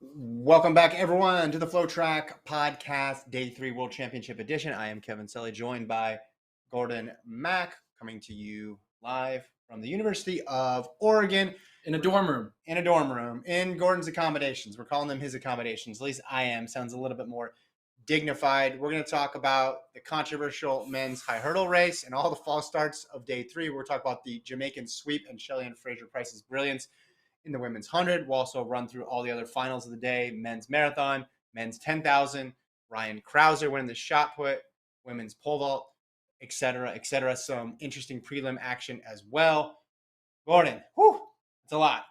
Welcome back, everyone, to the FloTrack podcast, Day 3 World Championship Edition. I am Kevin Selly, joined by Gordon Mack, coming to you live from the University of Oregon. In a dorm room. In Gordon's accommodations. We're calling them his accommodations. At least I am. Sounds a little bit more dignified. We're going to talk about the controversial men's high hurdle race and all the false starts of Day 3. We're talk about the Jamaican sweep and Shelly-Ann Fraser-Price's brilliance in the women's 100. We'll also run through all the other finals of the day: men's marathon, men's 10,000, Ryan Krauser winning the shot put, women's pole vault, etc., etc. Some interesting prelim action as well. Gordon, it's a lot.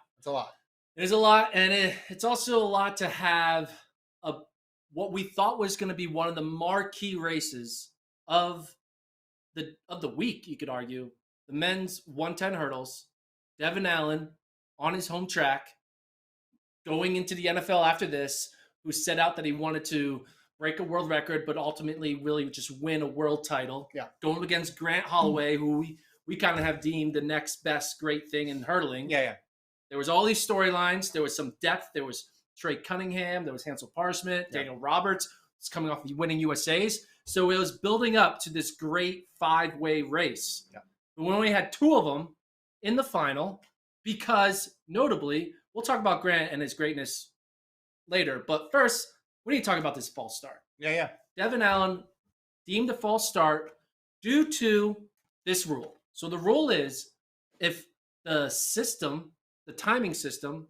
It is a lot, and it's also a lot to have what we thought was going to be one of the marquee races of the week, you could argue. The men's 110 hurdles. Devin Allen on his home track, going into the NFL after this, who set out that he wanted to break a world record, but ultimately really just win a world title. Yeah. Going against Grant Holloway, who we kind of have deemed the next best great thing in hurling. Yeah. There was all these storylines. There was some depth. There was Trey Cunningham. There was Hansel Parsmet. Daniel Roberts was coming off the winning USAs. So it was building up to this great 5-way race. Yeah. But we only had 2 of them in the final because, notably, we'll talk about Grant and his greatness later. But first, we need to talk about this false start. Yeah. Devin Allen deemed a false start due to this rule. So the rule is if the timing system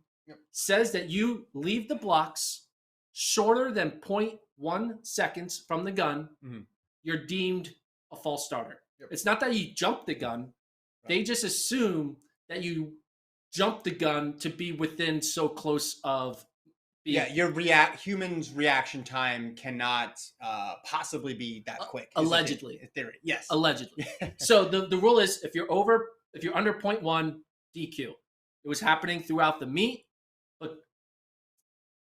says that you leave the blocks shorter than 0.1 seconds from the gun, you're deemed a false starter. Yep. It's not that you jump the gun. Right. They just assume that you jump the gun to be within so close of being. Yeah, humans' reaction time cannot possibly be that quick. Allegedly. In theory, yes. Allegedly. So the rule is if you're under 0.1, DQ. It was happening throughout the meet, but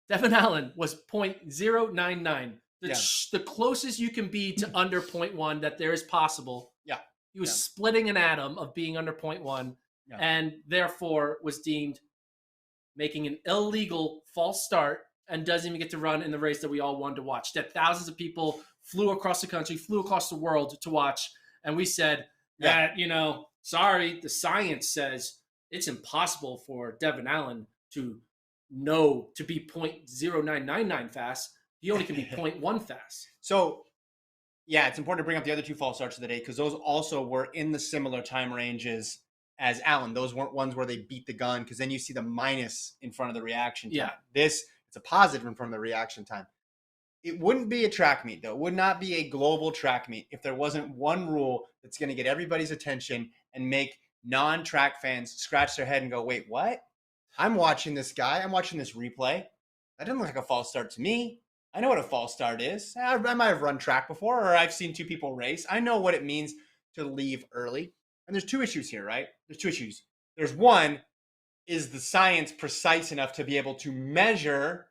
Devin Allen was 0.099. The closest you can be to under 0.1 that there is possible. Yeah. He was splitting an atom of being under 0.1 and therefore was deemed making an illegal false start and doesn't even get to run in the race that we all wanted to watch. That thousands of people flew across the country, flew across the world to watch. And we said that, sorry, the science says it's impossible for Devin Allen to be 0.0999 fast. He only can be 0.1 fast. So, it's important to bring up the other 2 false starts of the day because those also were in the similar time ranges as Allen. Those weren't ones where they beat the gun because then you see the minus in front of the reaction time. Yeah. It's a positive in front of the reaction time. It wouldn't be a track meet, though. It would not be a global track meet if there wasn't one rule that's going to get everybody's attention and make non-track fans scratch their head and go, wait, what? I'm watching this guy. I'm watching this replay. That didn't look like a false start to me. I know what a false start is. I might have run track before, or I've seen 2 people race. I know what it means to leave early. And there's 2 issues here, right? There's 2 issues. There's one, is the science precise enough to be able to measure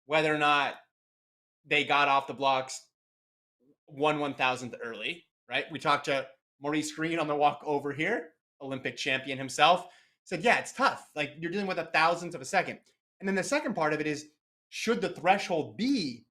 whether or not they got off the blocks 1/1000th early, right? We talked to Maurice Green on the walk over here, Olympic champion himself, said, it's tough. Like, you're dealing with 1,000th of a second. And then the second part of it is, should the threshold be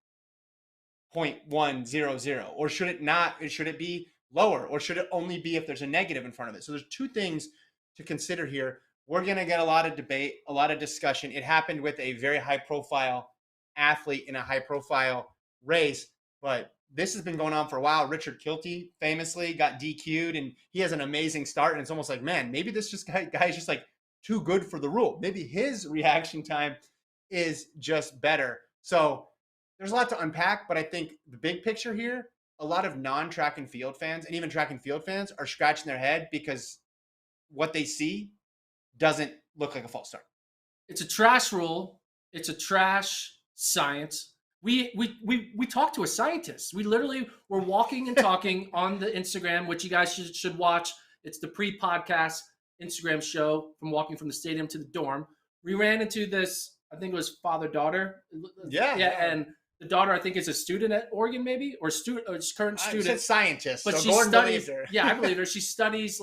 0.100, or should it not? Should it be lower, or should it only be if there's a negative in front of it? So there's 2 things to consider here. We're going to get a lot of debate, a lot of discussion. It happened with a very high-profile athlete in a high-profile race, but this has been going on for a while. Richard Kilty famously got DQ'd, and he has an amazing start, and it's almost like, man, maybe this guy's just like too good for the rule. Maybe his reaction time is just better. So there's a lot to unpack, but I think the big picture here, a lot of non-track and field fans and even track and field fans are scratching their head because what they see doesn't look like a false start. It's a trash rule. It's a trash science. We talked to a scientist. We literally were walking and talking on the Instagram, which you guys should watch. It's the pre-podcast Instagram show from walking from the stadium to the dorm. We ran into this, I think it was father-daughter. Yeah. And the daughter, I think, is a student at Oregon, maybe, or current student. She said scientist, but so she Gordon studies. believes her. Yeah, I believe her. She studies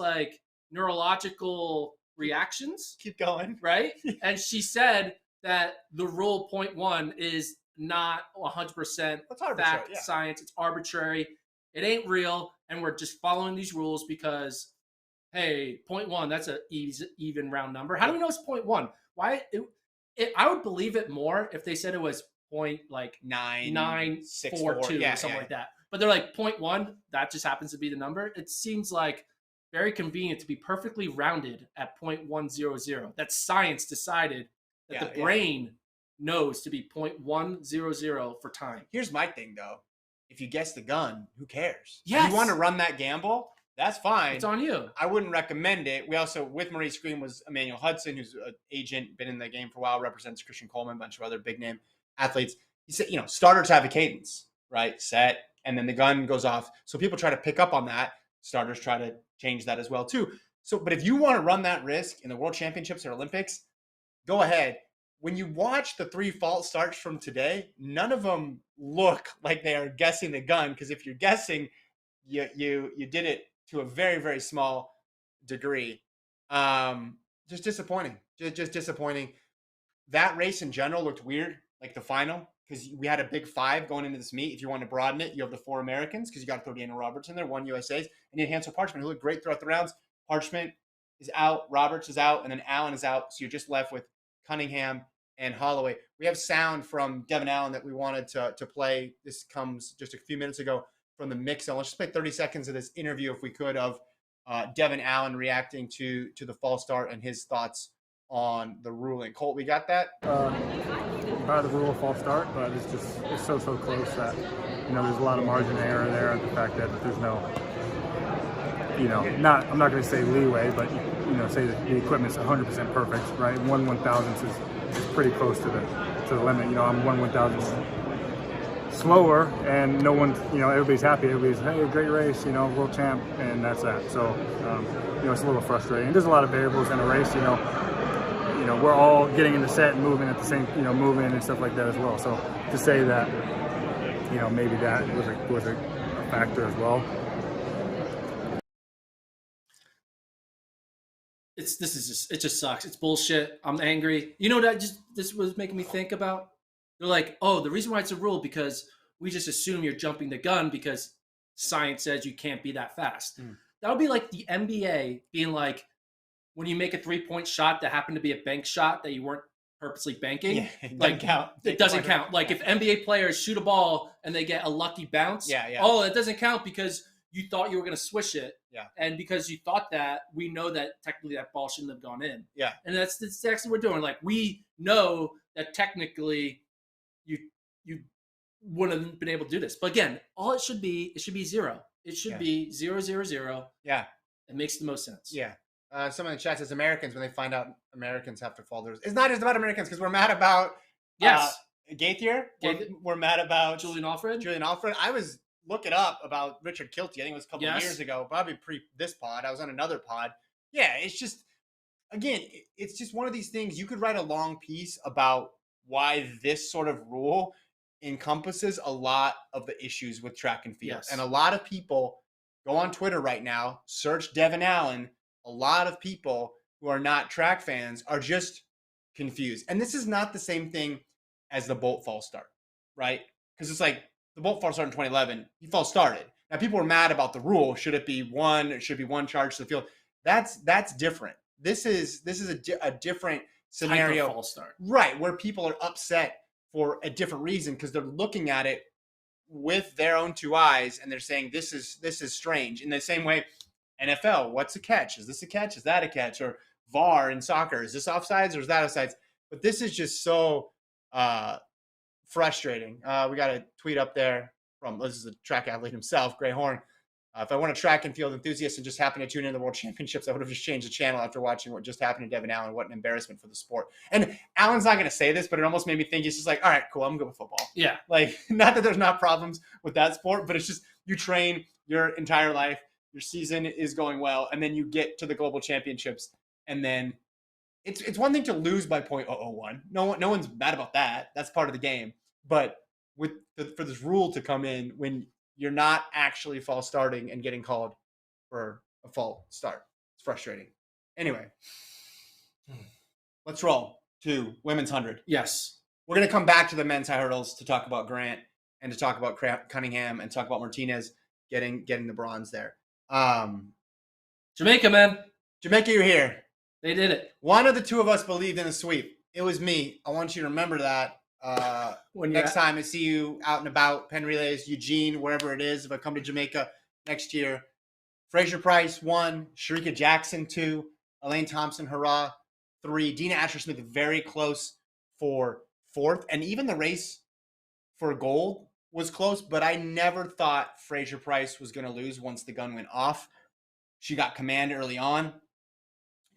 neurological reactions. Keep going. Right? And she said that the rule 0.1 is not 100% That's arbitrary, fact, yeah. science. It's arbitrary. It ain't real, and we're just following these rules because, hey, 0.1, that's an even round number. How do we know it's 0.1? Why? I would believe it more if they said it was point like 942 or something like that. But they're like 0.1, that just happens to be the number. It seems like very convenient to be perfectly rounded at 0.100. That science decided that the brain knows to be 0.100 for time. Here's my thing, though. If you guess the gun, who cares? Yes. If you want to run that gamble, that's fine. It's on you. I wouldn't recommend it. We also, with Maurice Green, was Emmanuel Hudson, who's an agent, been in the game for a while, represents Christian Coleman, a bunch of other big name athletes. He said, starters have a cadence, right? Set, and then the gun goes off. So people try to pick up on that. Starters try to change that as well, too. So, but if you want to run that risk in the World Championships or Olympics, go ahead. When you watch the 3 false starts from today, none of them look like they are guessing the gun, because if you're guessing, you did it to a very, very small degree. Just disappointing. Just disappointing. That race in general looked weird, like the final, because we had a big 5 going into this meet. If you want to broaden it, you have the 4 Americans, because you got to throw Daniel Roberts in there, 1 USA's, and you had Hansel Parchment, who looked great throughout the rounds. Parchment is out, Roberts is out, and then Allen is out. So you're just left with Cunningham and Holloway. We have sound from Devin Allen that we wanted to play. This comes just a few minutes ago from the mix. So let's just play 30 seconds of this interview, if we could, of Devin Allen reacting to the false start and his thoughts on the ruling. Colt, we got that? By the rule of false start, but it's so close that there's a lot of margin of error there. The fact that there's no, I'm not going to say leeway, but say that the equipment's 100% perfect, right? 1/1000th is pretty close to the limit. I'm 1/1000th slower, and no one, everybody's happy. Everybody's, hey, great race, world champ, and that's that. So, it's a little frustrating. There's a lot of variables in a race, we're all getting in the set and moving at the same, moving and stuff like that as well. So to say that, maybe that was a factor as well. It just sucks. It's bullshit. I'm angry. You know what this was making me think about? They're like, oh, the reason why it's a rule because we just assume you're jumping the gun because science says you can't be that fast. That would be like the NBA being like, when you make a 3-point shot that happened to be a bank shot that you weren't purposely banking, it doesn't count. It doesn't count. Like if NBA players shoot a ball and they get a lucky bounce, oh, it doesn't count because you thought you were going to swish it. Yeah. And because you thought that, we know that technically that ball shouldn't have gone in. Yeah. And that's actually what we're doing. Like we know that technically you wouldn't have been able to do this. But again, it should be 0. It should be 0-0-0. Yeah. It makes the most sense. Yeah. Someone in the chat says Americans, when they find out Americans have to fall, it's not just about Americans, because we're mad about Gaithier. We're mad about Julian Alfred. I was looking up about Richard Kilty. I think it was a couple of years ago, probably pre this pod. I was on another pod. Yeah, it's just, again, it's just one of these things. You could write a long piece about why this sort of rule encompasses a lot of the issues with track and field. And a lot of people go on Twitter right now, search Devin Allen. A lot of people who are not track fans are just confused. And this is not the same thing as the Bolt false start, right? Because it's like the Bolt false start in 2011, he false started. Now people were mad about the rule. Should it be 1? It should be 1 charge to the field. That's different. This is a different scenario. Type of false start. Right, where people are upset for a different reason because they're looking at it with their own 2 eyes and they're saying this is strange. In the same way, NFL, what's a catch? Is this a catch? Is that a catch? Or VAR in soccer, is this offsides or is that offsides? But this is just so frustrating. We got a tweet up there from, this is a track athlete himself, Gray Horn. If I want a track and field enthusiast and just happen to tune in to the World Championships, I would have just changed the channel after watching what just happened to Devin Allen. What an embarrassment for the sport. And Allen's not going to say this, but it almost made me think he's just like, all right, cool, I'm good with football. Yeah. Like, not that there's not problems with that sport, but it's just you train your entire life. Your season is going well, and then you get to the global championships, and then it's one thing to lose by 0.001. No one's mad about that. That's part of the game. But for this rule to come in when you're not actually false starting and getting called for a false start, it's frustrating. Anyway, let's roll. to women's 100. Yes. We're going to come back to the men's high hurdles to talk about Grant and to talk about Cunningham and talk about Martinez getting the bronze there. Jamaica, man. Jamaica, you're here. They did it. One of the two of us believed in a sweep. It was me. I want you to remember that. Next time I see you out and about, Penn Relays, Eugene, wherever it is, if I come to Jamaica next year. Fraser Price, 1. Sharika Jackson, 2. Elaine Thompson-Herah, 3. Dina Asher-Smith, very close for 4th. And even the race for gold was close, but I never thought Fraser Price was going to lose once the gun went off. She got command early on,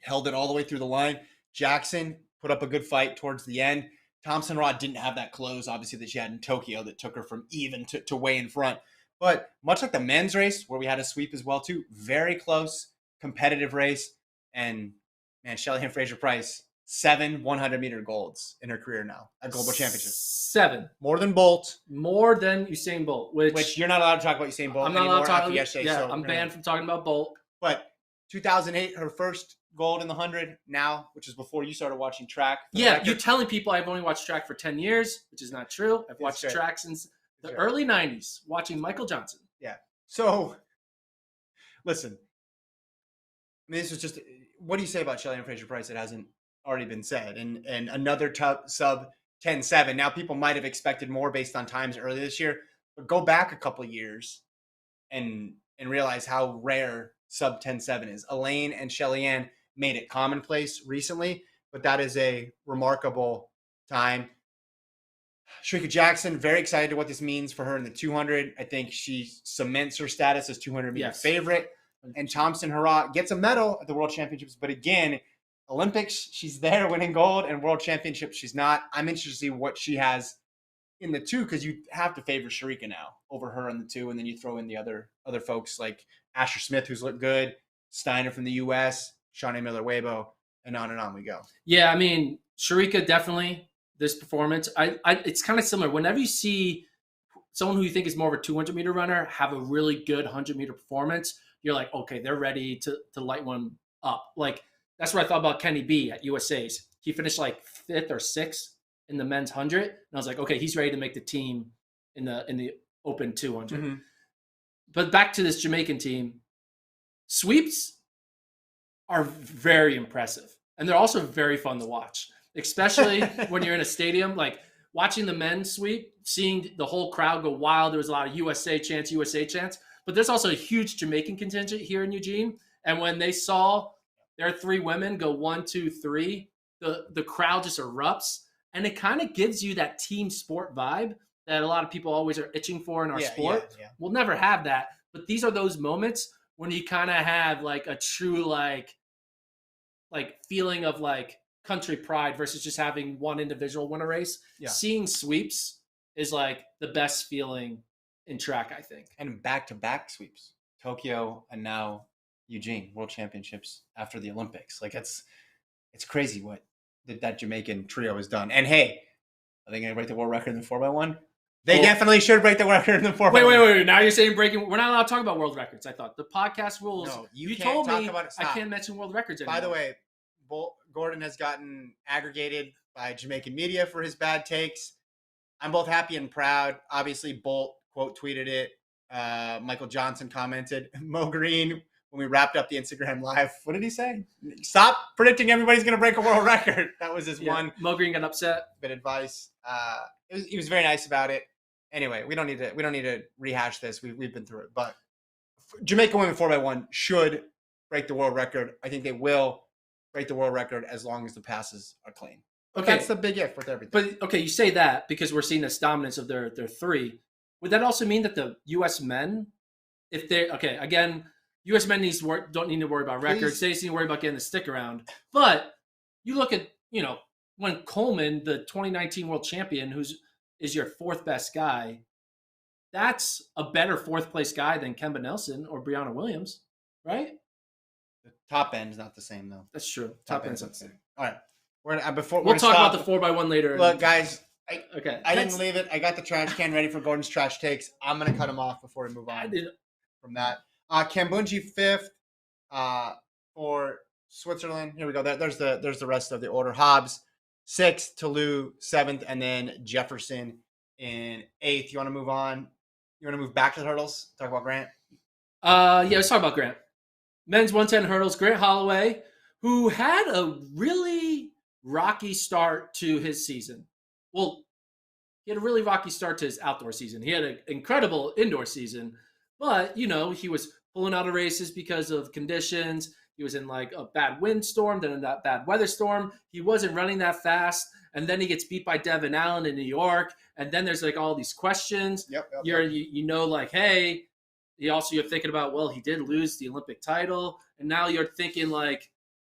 held it all the way through the line. Jackson put up a good fight towards the end. Thompson-Herah didn't have that close, obviously, that she had in Tokyo that took her from even to way in front. But much like the men's race, where we had a sweep as well, too, very close, competitive race. And, man, Shelly-Ann Fraser-Price, 7 100-meter golds in her career now at Global Championships. 7. More than Bolt. More than Usain Bolt. Which you're not allowed to talk about Usain Bolt I'm not allowed to talk about yesterday. Yeah, so I'm banned from talking about Bolt. But 2008, her first gold in the 100 now, which is before you started watching track. Yeah, you're telling people I've only watched track for 10 years, which is not true. I've watched track since the early 90s, watching Michael Johnson. Yeah. So, listen. I mean, this was just, what do you say about Shelly-Ann Fraser-Price that hasn't already been said? And another sub 10.7. Now, people might have expected more based on times earlier this year, but go back a couple of years and realize how rare sub 10.7 is. Elaine and Shelly-Ann made it commonplace recently, but that is a remarkable time. Sharika Jackson, very excited to what this means for her in the 200. I think she cements her status as 200-meter favorite. And Thompson-Herah gets a medal at the World Championships, but again, Olympics, she's there winning gold, and World Championships, she's not. I'm interested to see what she has in the 2, because you have to favor Sharika now over her in the 2, and then you throw in the other folks like Asher Smith, who's looked good, Steiner from the U.S., Shawnee Miller-Weibo, and on we go. Yeah, I mean, Sharika definitely. This performance, it's kind of similar. Whenever you see someone who you think is more of a 200-meter runner have a really good 100-meter performance, you're like, okay, they're ready to light one up. Like, that's what I thought about Kenny B at USA's. He finished like 5th or 6th in the men's 100, and I was like, okay, he's ready to make the team in the open 200. Mm-hmm. But back to this Jamaican team, sweeps are very impressive, and they're also very fun to watch. Especially when you're in a stadium, like watching the men's sweep, seeing the whole crowd go wild. There was a lot of USA chants, but there's also a huge Jamaican contingent here in Eugene. And when they saw their 3 women go 1, 2, 3, the crowd just erupts. And it kind of gives you that team sport vibe that a lot of people always are itching for in our sport. Yeah. We'll never have that. But these are those moments when you kind of have like a true like feeling of like country pride versus just having one individual win a race. Yeah. Seeing sweeps is like the best feeling in track, I think. And back-to-back sweeps. Tokyo and now Eugene, World Championships after the Olympics. Like it's crazy what that Jamaican trio has done. And hey, are they going to break the world record in the 4x1? They definitely should break the record in the 4x1. Wait. Now you're saying breaking. We're not allowed to talk about world records, I thought. The podcast rules. No, you told me I can't mention world records anymore. By the way, Gordon has gotten aggregated by Jamaican media for his bad takes. I'm both happy and proud. Obviously, Bolt quote tweeted it. Michael Johnson commented. Mo Green, when we wrapped up the Instagram live, what did he say? Stop predicting everybody's going to break a world record. That was his one. Mo Green got upset. Bit of advice. He was very nice about it. Anyway, we don't need to rehash this. We've been through it. But Jamaica women 4x1 should break the world record. I think they will break the world record as long as the passes are clean. But that's the big if with everything. But okay, you say that because we're seeing this dominance of their 3. Would that also mean that the U.S. men, if they're again, U.S. men don't need to worry about records. They just need to worry about getting the stick around. But you look at when Coleman, the 2019 world champion, is your 4th best guy, that's a better 4th place guy than Kemba Nelson or Brianna Williams, right? The top end's not the same though. That's true. Top end's not the same. All right. We'll talk about the 4x1 later. Look, guys, I didn't leave it. I got the trash can ready for Gordon's trash takes. I'm going to cut him off before we move on from that. Kambunji 5th for Switzerland. Here we go. There's the rest of the order. Hobbs 6th, Toulouse 7th, and then Jefferson in 8th. You want to move on? You want to move back to the hurdles? Talk about Grant? Yeah, let's talk about Grant. Men's 110 hurdles, Grant Holloway, who had a really rocky start to his season. Well, he had a really rocky start to his outdoor season. He had an incredible indoor season, but, he was pulling out of races because of conditions. He was in like a bad windstorm, then in that bad weather storm. He wasn't running that fast. And then he gets beat by Devin Allen in New York. And then there's like all these questions. Yep. Like, hey, you're thinking about, well, he did lose the Olympic title. And now you're thinking like,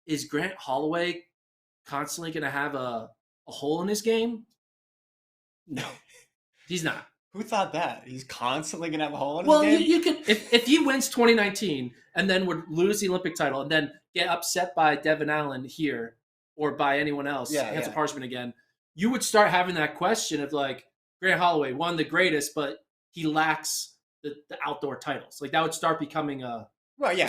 is Grant Holloway constantly going to have a hole in his game? No, he's not. Who thought that? He's constantly going to have a hole in his Well, game? you could if he wins 2019 and then would lose the Olympic title and then get upset by Devin Allen here or by anyone else, Hansel Parchment again, you would start having that question of like, Grant Holloway won the greatest, but he lacks the outdoor titles. Like that would start becoming a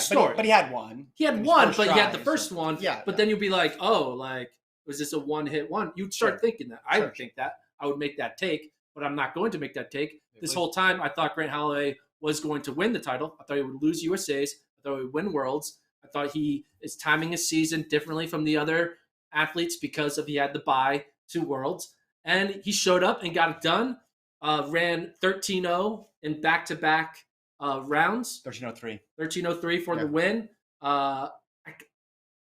story. But he had one. He had one, but he had the first one. Yeah. But then you'd be like, oh, like, was this a one-hit one? You'd start thinking that. I would think that. I would make that take, but I'm not going to make that take. This whole time, I thought Grant Holloway was going to win the title. I thought he would lose USA's. I thought he would win Worlds. I thought he is timing his season differently from the other athletes because he had the bye to Worlds. And he showed up and got it done. Ran 13-0 in back-to-back rounds. 13:03. 13:03 for the win.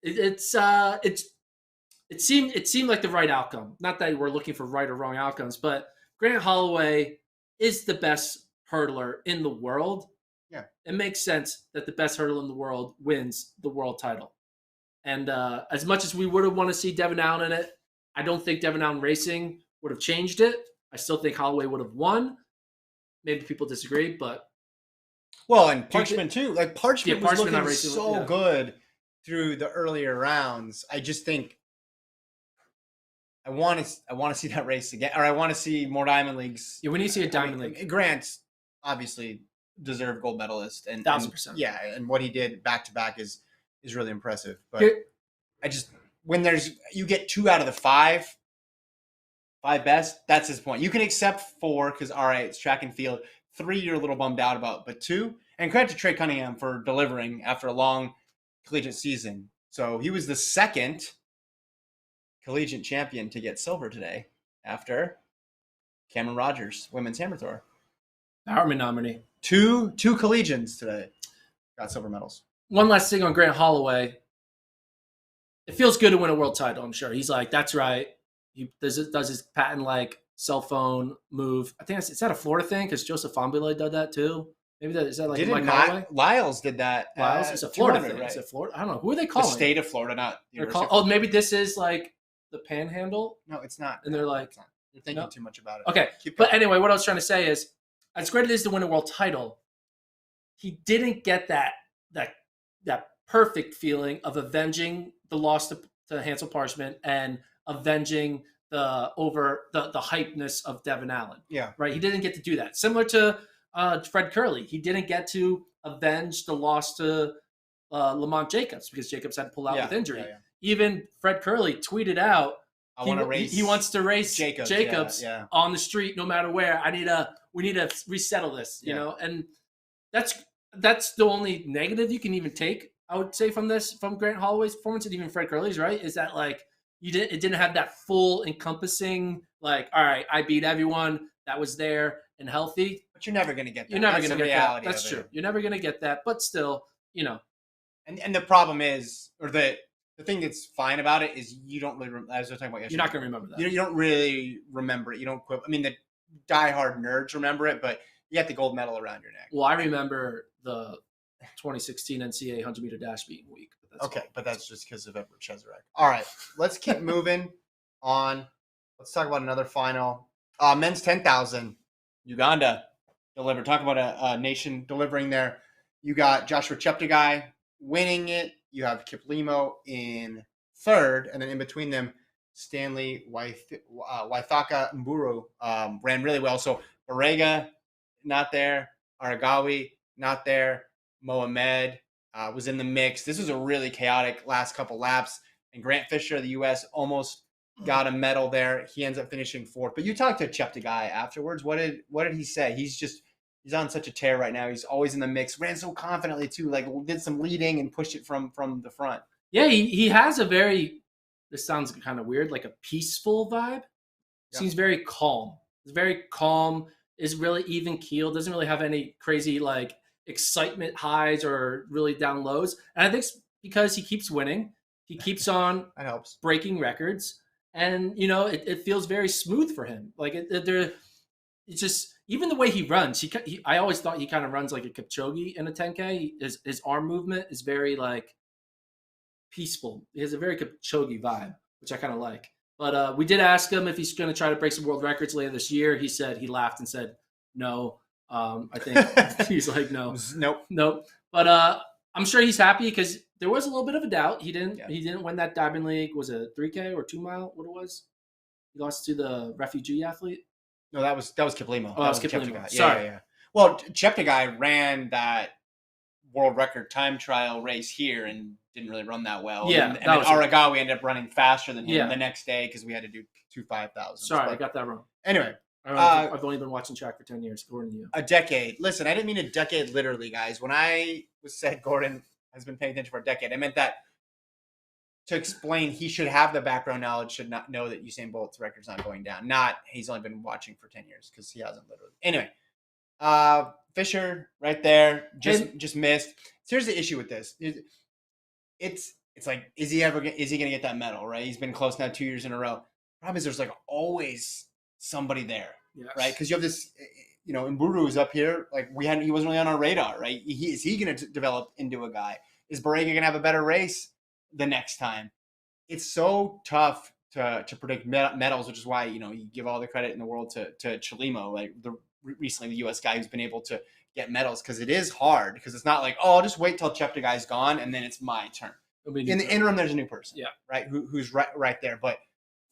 It seemed like the right outcome. Not that we're looking for right or wrong outcomes, but Grant Holloway is the best hurdler in the world. Yeah, it makes sense that the best hurdler in the world wins the world title. And as much as we would have wanted to see Devin Allen in it, I don't think Devin Allen Racing would have changed it. I still think Holloway would have won. Maybe people disagree, but and Parchment too. Like Parchment was looking so good through the earlier rounds. I just think I want to see that race again, or I want to see more Diamond Leagues. Yeah, we need to see a Diamond League. Grant's obviously deserved gold medalist, and 1,000%. Yeah, and what he did back to back is really impressive. But when you get 2 out of the 5 best, that's his point. You can accept 4 because all right, it's track and field. 3 you're a little bummed out about, but 2, and credit to Trey Cunningham for delivering after a long collegiate season. So he was the second collegiate champion to get silver today after Cameron Rogers, women's hammer thrower. Bowerman nominee. Two collegians today got silver medals. One last thing on Grant Holloway. It feels good to win a world title, I'm sure. He's like, that's right. He does his patent like cell phone move. I think is that a Florida thing? Because Joseph Fombula did that too. Maybe is that like Mike Holloway? Lyles did that. Lyles is a Florida thing. Right? Is it Florida? I don't know. Who are they calling? The state of Florida, not maybe this is like the Panhandle. No, it's not. And they're like, you're thinking too much about it. Okay, but anyway, what I was trying to say is, as great as it is to win a world title, he didn't get that perfect feeling of avenging the loss to Hansel Parchment and avenging the hypeness of Devin Allen. Yeah, right. He didn't get to do that. Similar to Fred Curley, he didn't get to avenge the loss to Lamont Jacobs because Jacobs had to pull out with injury. Yeah. Even Fred Curley tweeted out, he wants to race Jacobs on the street no matter where. We need to resettle this, you know, and that's the only negative you can even take, I would say, from Grant Holloway's performance, and even Fred Curley's, right? Is that like it didn't have that full encompassing, like, all right, I beat everyone that was there and healthy. But you're never going to get that. You're never going to get that. That's true. You're never going to get that, but still, you know. And the problem is, or the thing that's fine about it is you don't really, as I was talking about yesterday, you're not going to remember that. You don't really remember it. You don't quit. I mean, the diehard nerds remember it, but you got the gold medal around your neck. Well, I remember the 2016 NCAA 100-meter dash being weak. But that's just because of Edward Cheserek. All right, let's keep moving on. Let's talk about another final. Men's 10,000, Uganda delivered. Talk about a nation delivering there. You got Joshua Cheptegei winning it. You have Kiplimo in 3rd, and then in between them, Stanley Waithaka Mburu ran really well. So Barega, not there. Aragawi, not there. Mohamed was in the mix. This was a really chaotic last couple laps. And Grant Fisher of the U.S. almost got a medal there. He ends up finishing fourth. But you talked to Cheptegei afterwards. What did he say? He's on such a tear right now. He's always in the mix. Ran so confidently too. Like did some leading and pushed it from the front. Yeah, he has a very. This sounds kind of weird, like a peaceful vibe. Yeah. Seems very calm. He's very calm. Is really even keeled. Doesn't really have any crazy like excitement highs or really down lows. And I think it's because he keeps winning. He keeps on That helps. breaking records, and it feels very smooth for him. Like it's just even the way he runs. I always thought he kind of runs like a Kipchoge in a 10K. His arm movement is very like peaceful. He has a very Kipchoge vibe, which I kind of like. But we did ask him if he's going to try to break some world records later this year. He laughed and said no. I think he's like no, nope. But I'm sure he's happy because there was a little bit of a doubt. He didn't win that Diamond League. Was it 3K or 2 mile? What it was? He lost to the refugee athlete. No, that was Kiplimo. Oh, that was Kiplimo. Sorry. Yeah. Well, Cheptegei ran that world record time trial race here and didn't really run that well. Yeah, and then Aragawi ended up running faster than him the next day because we had to do 2 5,000. Sorry, I got that wrong. Anyway, I've only been watching track for 10 years, according to you. A decade. Listen, I didn't mean a decade literally, guys. When I said Gordon has been paying attention for a decade, I meant that to explain he should have the background knowledge, should not know that Usain Bolt's record's not going down. Not he's only been watching for 10 years because he hasn't literally. Anyway, Fisher right there just missed. So here's the issue with this. It's like, is he going to get that medal, right? He's been close now 2 years in a row. Problem is there's like always somebody there, right? Because you have this, Mburu is up here. Like he wasn't really on our radar, right? Is he going to develop into a guy? Is Borrega going to have a better race the next time? It's so tough to predict medals, which is why, you give all the credit in the world to Chelimo, like recently the U.S. guy who's been able to get medals, because it is hard, because it's not like, I'll just wait till Cheptegei's gone and then it's my turn. In the interim, there's a new person, right? Who's right there. But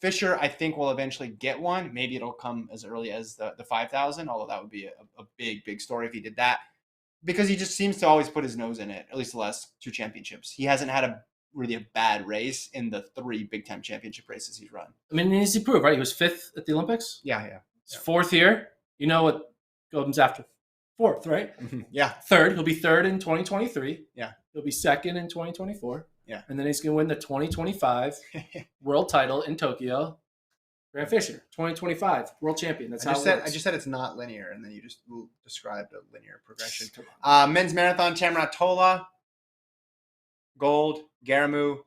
Fisher, I think, will eventually get one. Maybe it'll come as early as the 5,000, although that would be a big story if he did that, because he just seems to always put his nose in it, at least the last 2 championships. He hasn't had really a bad race in the 3 big-time championship races he's run. I mean, he's improved, right? He was 5th at the Olympics? Yeah. His 4th year. You know what comes after 4th, right? Mm-hmm. Yeah. 3rd. He'll be 3rd in 2023. Yeah. He'll be 2nd in 2024. Yeah. And then he's going to win the 2025 world title in Tokyo. Grant Fisher, 2025 world champion. That's how it works. I just said it's not linear, and then you just described a linear progression. Men's marathon, Tamara Tola, gold, Garamu,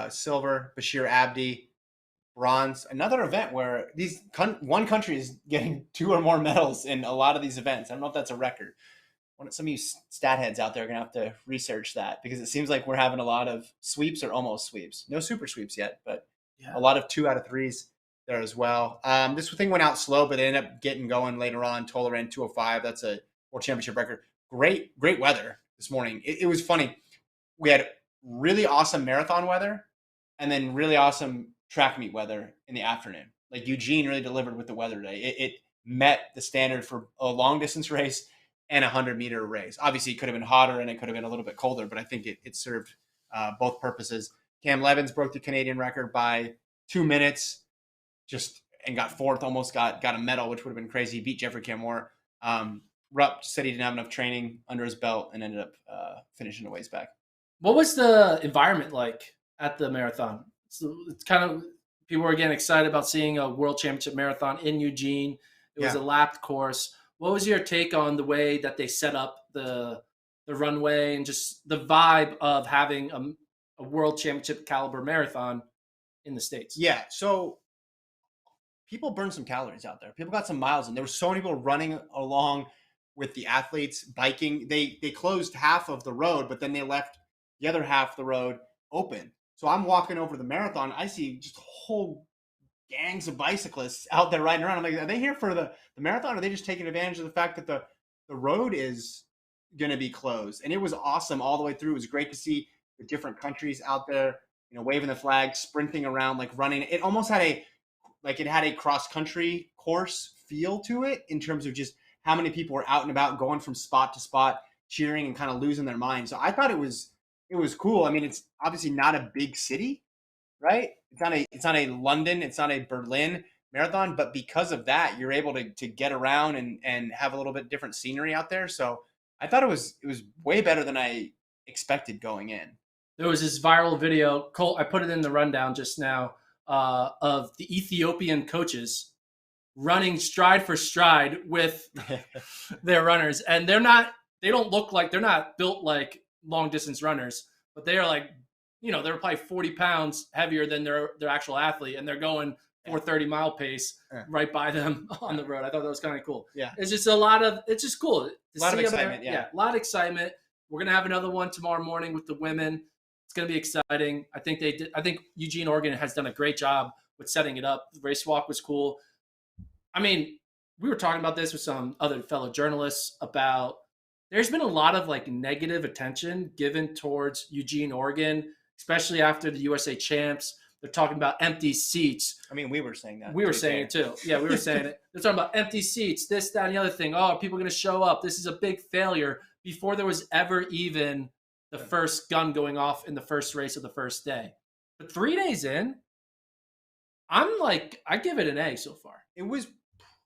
silver, Bashir Abdi, bronze. Another event where one country is getting 2 or more medals in a lot of these events. I don't know if that's a record. Some of you stat heads out there are going to have to research that, because it seems like we're having a lot of sweeps or almost sweeps. No super sweeps yet, but a lot of 2 out of 3s there as well. This thing went out slow, but they ended up getting going later on. Tola ran 2:05. That's a world championship record. Great weather this morning. It was funny. We had really awesome marathon weather and then really awesome track meet weather in the afternoon. Like Eugene really delivered with the weather today. It met the standard for a long distance race and a 100-meter race. Obviously, it could have been hotter and it could have been a little bit colder, but I think it served both purposes. Cam Levins broke the Canadian record by 2 minutes, and got 4th, almost got a medal, which would have been crazy. He beat Jeffrey Camore. Rupp said he didn't have enough training under his belt and ended up finishing a ways back. What was the environment like at the marathon? So it's kind of, people were getting excited about seeing a world championship marathon in Eugene. It was a lapped course. What was your take on the way that they set up the runway and just the vibe of having a world championship caliber marathon in the States? Yeah, so people burned some calories out there. People got some miles in. There were so many people running along with the athletes, biking. They closed half of the road, but then they left the other half of the road open. So I'm walking over the marathon. I see just whole gangs of bicyclists out there riding around. I'm like, are they here for the marathon? Or are they just taking advantage of the fact that the road is going to be closed? And it was awesome all the way through. It was great to see the different countries out there, waving the flag, sprinting around, like running. It almost had a cross-country course feel to it, in terms of just how many people were out and about, going from spot to spot, cheering and kind of losing their minds. So I thought it was cool. I mean, it's obviously not a big city, right? It's not a London, it's not a Berlin marathon, but because of that, you're able to get around and have a little bit different scenery out there. So I thought it was way better than I expected going in. There was this viral video, Cole, I put it in the rundown just now, of the Ethiopian coaches running stride for stride with their runners. And they don't look like, they're not built like long distance runners, but they are like, they're probably 40 pounds heavier than their actual athlete. And they're going 430-mile pace right by them on the road. I thought that was kind of cool. Yeah. It's just it's just cool. A lot of excitement. A lot of excitement. We're going to have another one tomorrow morning with the women. It's going to be exciting. I think Eugene, Oregon has done a great job with setting it up. The race walk was cool. I mean, we were talking about this with some other fellow journalists about there's been a lot of like negative attention given towards Eugene, Oregon, especially after the USA champs. They're talking about empty seats. I mean, we were saying that. We were saying it too. Yeah, we were saying it. They're talking about empty seats, this, that, and the other thing. Oh, are people going to show up? This is a big failure before there was ever even the first gun going off in the first race of the first day. But 3 days in, I give it an A so far. It was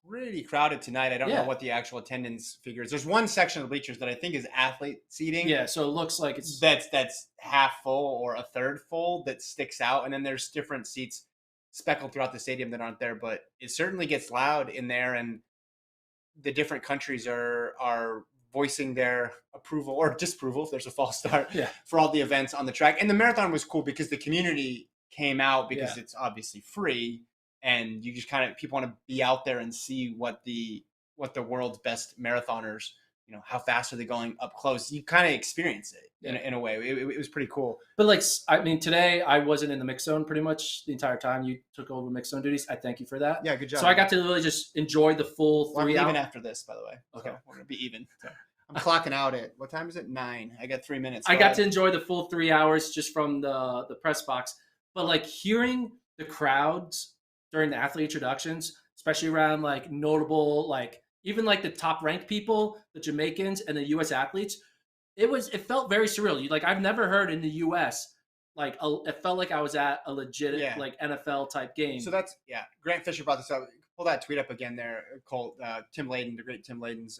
pretty crowded tonight. I don't know what the actual attendance figure is. There's one section of the bleachers that I think is athlete seating. Yeah, so it looks like it's that's half full or a third full that sticks out, and then there's different seats speckled throughout the stadium that aren't there. But it certainly gets loud in there, and the different countries are voicing their approval or disapproval if there's a false start for all the events on the track. And the marathon was cool because the community came out because it's obviously free. And you just kind of, people want to be out there and see what the world's best marathoners, how fast are they going up close? You kind of experience it in a way. It was pretty cool. But today I wasn't in the mix zone pretty much the entire time. You took over mix zone duties. I thank you for that. Yeah, good job. So I got to really just enjoy the full 3 hours. I'm leaving after this, by the way. Okay. So we're going to be even. So I'm clocking out at, what time is it? 9. I got 3 minutes. I got to enjoy the full 3 hours just from the press box. But hearing the crowds during the athlete introductions, especially around notable, even the top ranked people, the Jamaicans and the US athletes, it felt very surreal. I've never heard in the US, it felt like I was at a legit NFL type game. So that's, Grant Fisher brought this up. Pull that tweet up again there, Colt. Tim Layden, the great Tim Layden's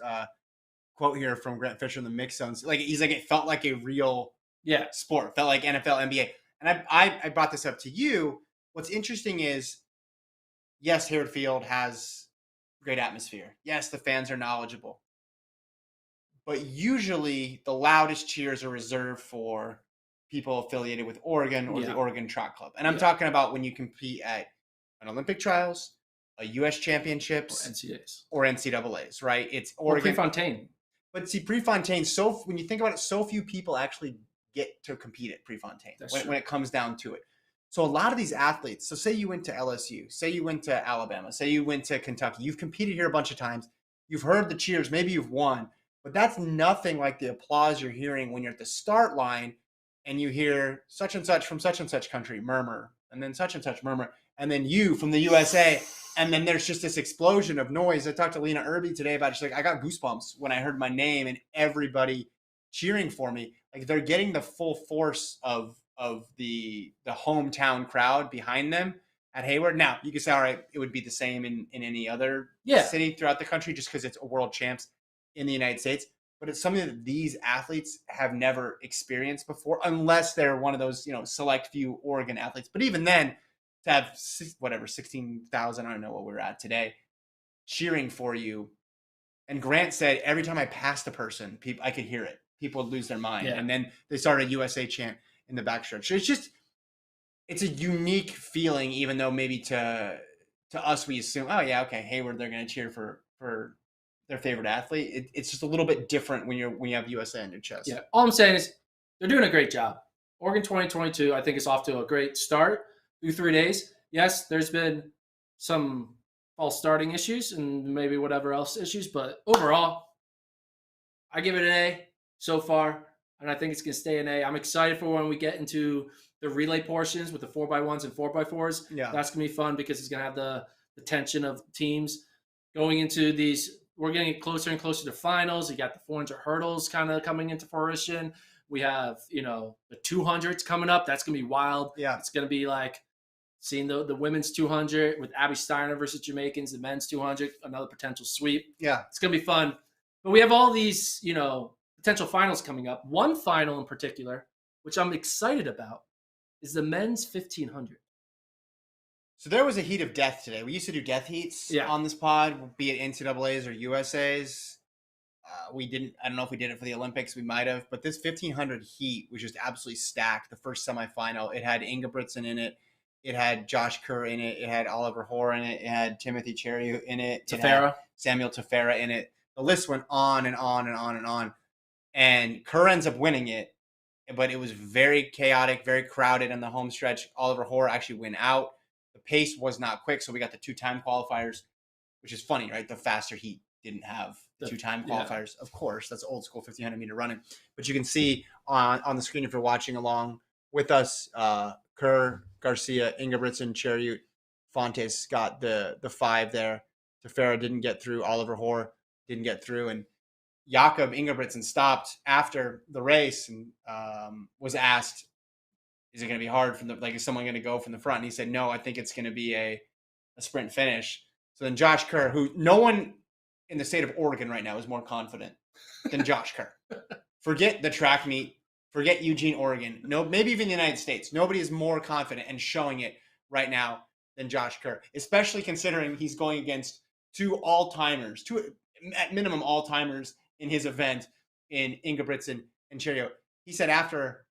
quote here from Grant Fisher in the mix zones. He's like, it felt like a real sport. It felt like NFL, NBA. And I brought this up to you. What's interesting is, yes, Hayward Field has great atmosphere. Yes, the fans are knowledgeable. But usually the loudest cheers are reserved for people affiliated with Oregon or the Oregon Track Club. And I'm talking about when you compete at an Olympic trials, a U.S. championships, or NCAAs, right? It's Oregon. Or Prefontaine. But see, Prefontaine, when you think about it, so few people actually get to compete at Prefontaine when it comes down to it. So a lot of these athletes, so say you went to LSU, say you went to Alabama, say you went to Kentucky, you've competed here a bunch of times, you've heard the cheers, maybe you've won, but that's nothing like the applause you're hearing when you're at the start line and you hear such and such from such and such country murmur, and then such and such murmur, and then you from the USA, and then there's just this explosion of noise. I talked to Lena Irby today about it. She's like, I got goosebumps when I heard my name and everybody cheering for me. They're getting the full force of the hometown crowd behind them at Hayward. Now, you could say, all right, it would be the same in any other city throughout the country just because it's a world champs in the United States. But it's something that these athletes have never experienced before, unless they're one of those, select few Oregon athletes. But even then, to have 16,000, I don't know what we're at today, cheering for you. And Grant said, every time I passed a person, I could hear it. People would lose their mind. And then they started a USA chant in the backstretch. So it's a unique feeling, even though maybe to us, we assume, oh yeah, okay, Hayward, they're going to cheer for their favorite athlete. It's just a little bit different when you have USA on your chest. Yeah. All I'm saying is they're doing a great job. Oregon 2022, I think, is off to a great start through 3 days. Yes, there's been some false starting issues and maybe whatever else issues, but overall, I give it an A so far. And I think it's going to stay an A. I'm excited for when we get into the relay portions with the 4x1s and 4x4s. Yeah. That's going to be fun because it's going to have the tension of teams going into these. We're getting closer and closer to finals. You got the 400 hurdles kind of coming into fruition. We have, the 200s coming up. That's going to be wild. Yeah. It's going to be Seeing the women's 200 with Abby Steiner versus Jamaicans, the men's 200, another potential sweep. Yeah. It's going to be fun. But we have all these, potential finals coming up. One final in particular, which I'm excited about, is the men's 1500. So there was a heat of death today. We used to do death heats on this pod, be it NCAAs or USAs. We didn't. I don't know if we did it for the Olympics. We might have. But this 1500 heat was just absolutely stacked. The first semifinal, it had Ingebrigtsen in it. It had Josh Kerr in it. It had Oliver Hoare in it. It had Timothy Cherry in it. Tefera. Samuel Tefera in it. The list went on and on and on and on. And Kerr ends up winning it. But it was very chaotic, very crowded in the home stretch. Oliver Hoare actually went out. The pace was not quick, so we got the 2-time qualifiers, which is funny, right? The faster heat didn't have the 2-time qualifiers. Yeah. Of course, that's old school 1500-meter running. But you can see on the screen if you're watching along with us, Kerr, Garcia, Ingebrigtsen, Chariot, Fontes got the 5 there. Tefera didn't get through. Oliver Hoare didn't get through. And Jakob Ingebrigtsen stopped after the race and was asked, is it going to be hard is someone going to go from the front? And he said, no, I think it's going to be a sprint finish. So then Josh Kerr, who no one in the state of Oregon right now is more confident than Josh Kerr. Forget the track meet. Forget Eugene, Oregon. No, maybe even the United States. Nobody is more confident and showing it right now than Josh Kerr, especially considering he's going against 2 all-timers, 2 at minimum all-timers in his event in Ingebrigtsen and Cherio. He said after,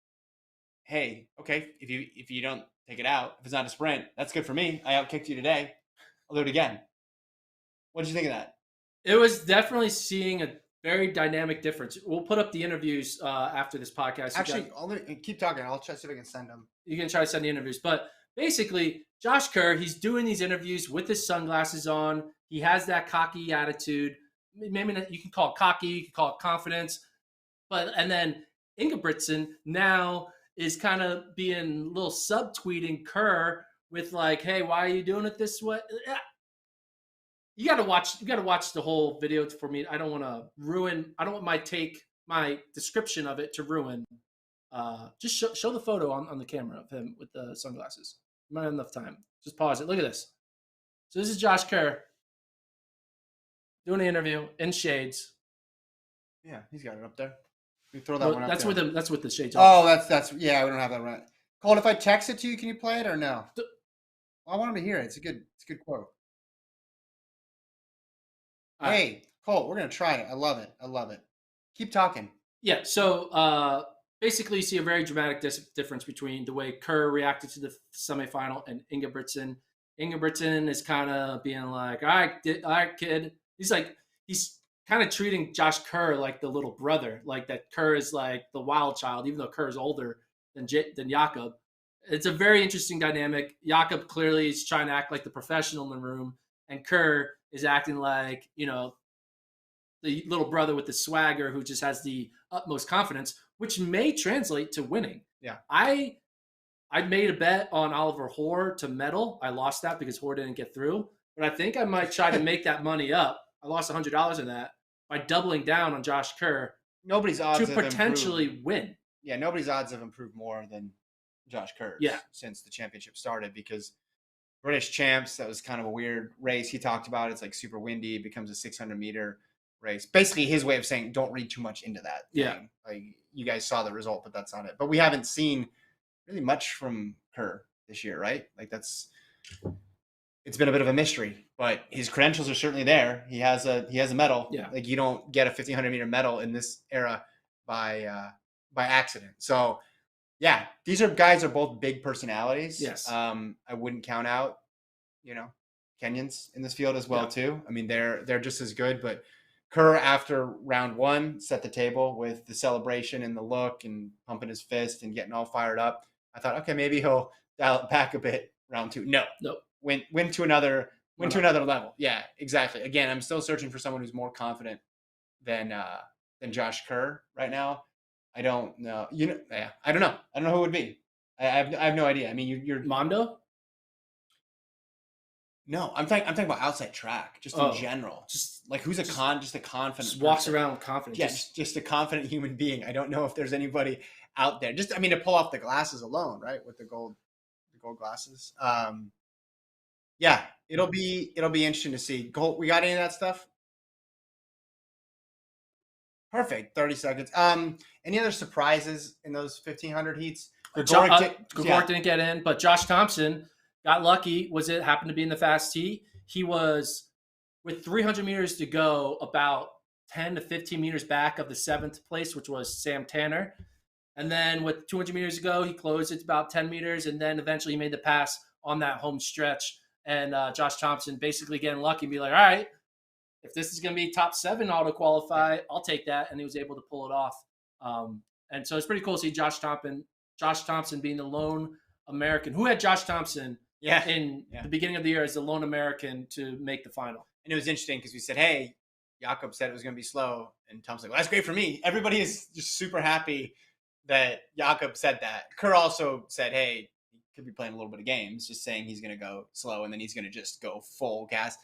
hey, okay, if you don't take it out, if it's not a sprint, that's good for me. I outkicked you today. I'll do it again. What did you think of that? It was definitely seeing a very dynamic difference. We'll put up the interviews after this podcast. Actually, keep talking. I'll try to see if I can send them. You can try to send the interviews. But basically, Josh Kerr, he's doing these interviews with his sunglasses on. He has that cocky attitude. Maybe you can call it cocky, you can call it confidence. And then Ingebrigtsen now is kind of being a little subtweeting Kerr with like, hey, why are you doing it this way? You got to watch the whole video for me. I don't want my description of it to ruin. Just show the photo on the camera of him with the sunglasses. You might have enough time. Just pause it. Look at this. So this is Josh Kerr doing an interview in shades. Yeah, he's got it up there. You throw that one up. That's with the shades. Oh, that's yeah. We don't have that right. Colt, if I text it to you, can you play it or no? I want him to hear it. It's a good quote. Hey, Colt, we're gonna try it. I love it. Keep talking. Yeah. So basically, you see a very dramatic difference between the way Kerr reacted to the semifinal and Ingebrigtsen. Ingebrigtsen is kind of being like, all right, kid. He's kind of treating Josh Kerr like the little brother, like that Kerr is like the wild child, even though Kerr is older than Jakob. It's a very interesting dynamic. Jakob clearly is trying to act like the professional in the room, and Kerr is acting like, the little brother with the swagger who just has the utmost confidence, which may translate to winning. Yeah. I made a bet on Oliver Hoare to medal. I lost that because Hoare didn't get through, but I think I might try to make that money up. I lost $100 in that by doubling down on Josh Kerr. Nobody's odds to potentially win. Yeah, nobody's odds have improved more than Josh Kerr since the championship started, because British champs, that was kind of a weird race. He talked about it's like super windy. It becomes a 600-meter race. Basically, his way of saying don't read too much into that thing. Like, you guys saw the result, but that's not it. But we haven't seen really much from Kerr this year, right? Like, it's been a bit of a mystery, but his credentials are certainly there. He has a medal. Yeah. Like, you don't get a 1500-meter medal in this era by accident. So, yeah, these guys are both big personalities. Yes. I wouldn't count out, Kenyans in this field as well too. I mean, they're just as good. But Kerr, after round 1, set the table with the celebration and the look and pumping his fist and getting all fired up. I thought, okay, maybe he'll dial it back a bit round 2. No. Went to another level. Yeah, exactly. Again, I'm still searching for someone who's more confident than Josh Kerr right now. I don't know. I don't know. I don't know who it would be. I have no idea. I mean, you're Mondo. No, I'm talking about outside track, just in general. Just like who's just a confident. Just walks person. Around confident. Yeah, just a confident human being. I don't know if there's anybody out there. To pull off the glasses alone, right? With the gold gold glasses. Yeah, it'll be interesting to see. Gold, we got any of that stuff? Perfect. 30 seconds. Any other surprises in those 1500 heats? Gregoric didn't get in, but Josh Thompson got lucky. Happened to be in the fast T. He was with 300 meters to go, about 10 to 15 meters back of the 7th place, which was Sam Tanner. And then with 200 meters to go, he closed it about 10 meters, and then eventually he made the pass on that home stretch. And Josh Thompson basically getting lucky and be like, all right, if this is going to be top 7 auto qualify, I'll take that. And he was able to pull it off. And so it's pretty cool to see Josh Thompson being the lone American. Who had Josh Thompson in the beginning of the year as the lone American to make the final? And it was interesting because we said, hey, Jakob said it was going to be slow. And Tom's like, well, that's great for me. Everybody is just super happy that Jakob said that. Kerr also said, hey, he could be playing a little bit of games, just saying he's going to go slow and then he's going to just go full gas.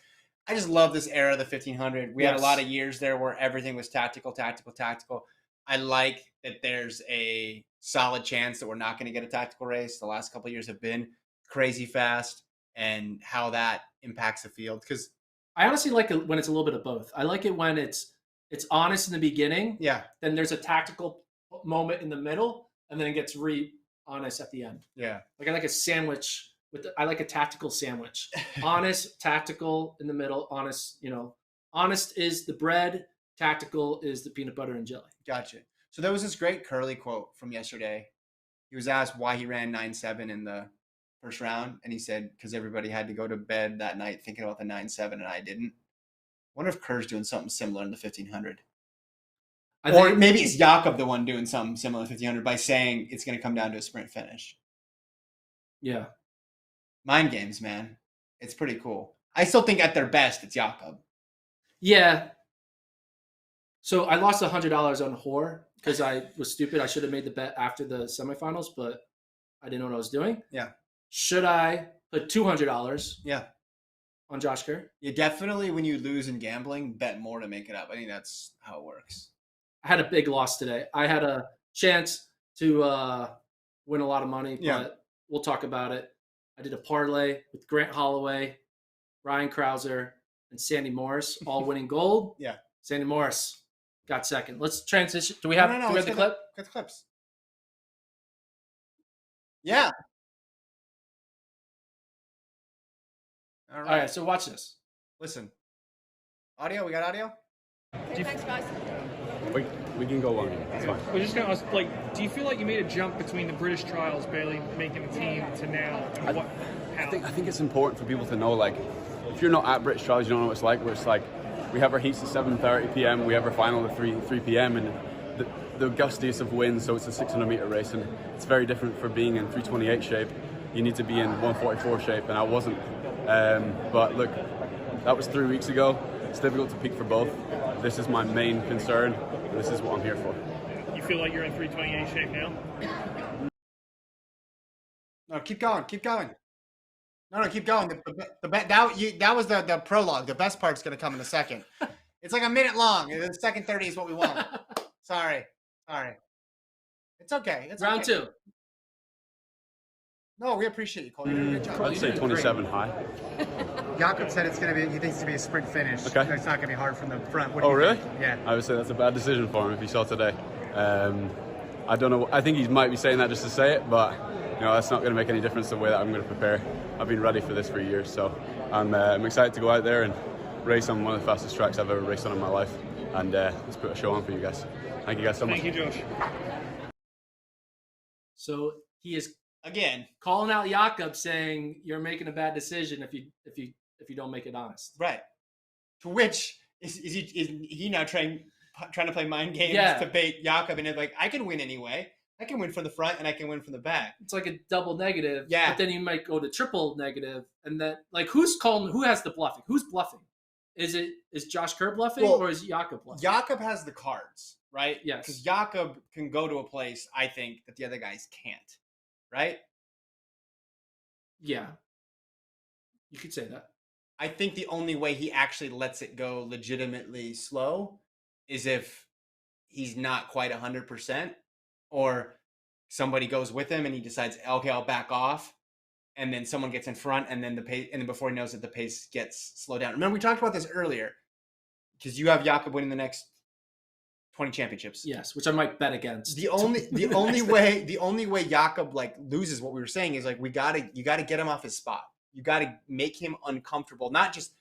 I just love this era of the 1500. We had a lot of years there where everything was tactical. I like that there's a solid chance that we're not going to get a tactical race. The last couple of years have been crazy fast, and how that impacts the field. Because I honestly like it when it's a little bit of both. I like it when it's honest in the beginning. Yeah. Then there's a tactical moment in the middle, and then it gets honest at the end. Yeah. Like I like a sandwich I like a tactical sandwich. Honest, tactical in the middle. Honest, honest is the bread. Tactical is the peanut butter and jelly. Gotcha. So there was this great Curly quote from yesterday. He was asked why he ran 9.7 in the first round, and he said, because everybody had to go to bed that night thinking about the 9.7, and I didn't. I wonder if Kerr's doing something similar in the 1500. Or maybe it's Jakob the one doing something similar in the 1500 by saying it's going to come down to a sprint finish. Yeah. Mind games, man. It's pretty cool. I still think at their best, it's Jakob. Yeah. So I lost $100 on Hoare because I was stupid. I should have made the bet after the semifinals, but I didn't know what I was doing. Yeah. Should I put $200? Yeah. On Josh Kerr? You definitely, when you lose in gambling, bet more to make it up. I think that's how it works. I had a big loss today. I had a chance to win a lot of money, but we'll talk about it. I did a parlay with Grant Holloway, Ryan Krauser, and Sandy Morris, all winning gold. Yeah. Sandy Morris got second. Let's transition. Do we have the clip? Get the clips. Yeah. All right, so watch this. Listen. Audio? We got audio? Thanks, guys. We can go on. It's fine. We're just going to ask, do you feel like you made a jump between the British trials barely making the team to now? And I think it's important for people to know, if you're not at British trials, you don't know what it's like. Where it's like, we have our heats at 7:30 p.m. We have our final at 3 p.m. and the gustiest of winds. So it's a 600 meter race, and it's very different for being in 328 shape. You need to be in 144 shape, and I wasn't. But look, that was 3 weeks ago. It's difficult to peak for both. This is my main concern, and this is what I'm here for. You feel like you're in 328 shape now? No, keep going. No, keep going. That was the prologue. The best part's going to come in a second. It's like a minute long. The second 30 is what we want. Sorry. It's okay. It's round okay. 2. No, we appreciate you, Cole. You did a good job. I'd say 27 high. Jakob said he thinks it's going to be a sprint finish. Okay. It's not going to be hard from the front. Oh, really? Think? Yeah. I would say that's a bad decision for him if he saw today. I don't know. I think he might be saying that just to say it, but that's not going to make any difference the way that I'm going to prepare. I've been ready for this for years, so I'm excited to go out there and race on one of the fastest tracks I've ever raced on in my life, and let's put a show on for you guys. Thank you guys so much. Thank you, Josh. So he is again calling out Jakob, saying you're making a bad decision if you don't make it honest. Right. To which is he now trying to play mind games to bait Jakob, and like, I can win anyway. I can win from the front and I can win from the back. It's like a double negative. Yeah. But then you might go to triple negative, and then who has the bluffing? Who's bluffing? Is Josh Kerr bluffing, or is Jakob bluffing? Jakob has the cards, right? Yes. Because Jakob can go to a place, I think, that the other guys can't. Right? Yeah. You could say that. I think the only way he actually lets it go legitimately slow is if he's not quite 100%, or somebody goes with him and he decides, okay, I'll back off. and then someone gets in front, and then the pace, and then before he knows it, the pace gets slowed down. Remember, we talked about this earlier because you have Jakob winning the next 20 championships. Yes, which I might bet against. The only way Jakob like loses what we were saying is like you gotta get him off his spot. You gotta make him uncomfortable, not just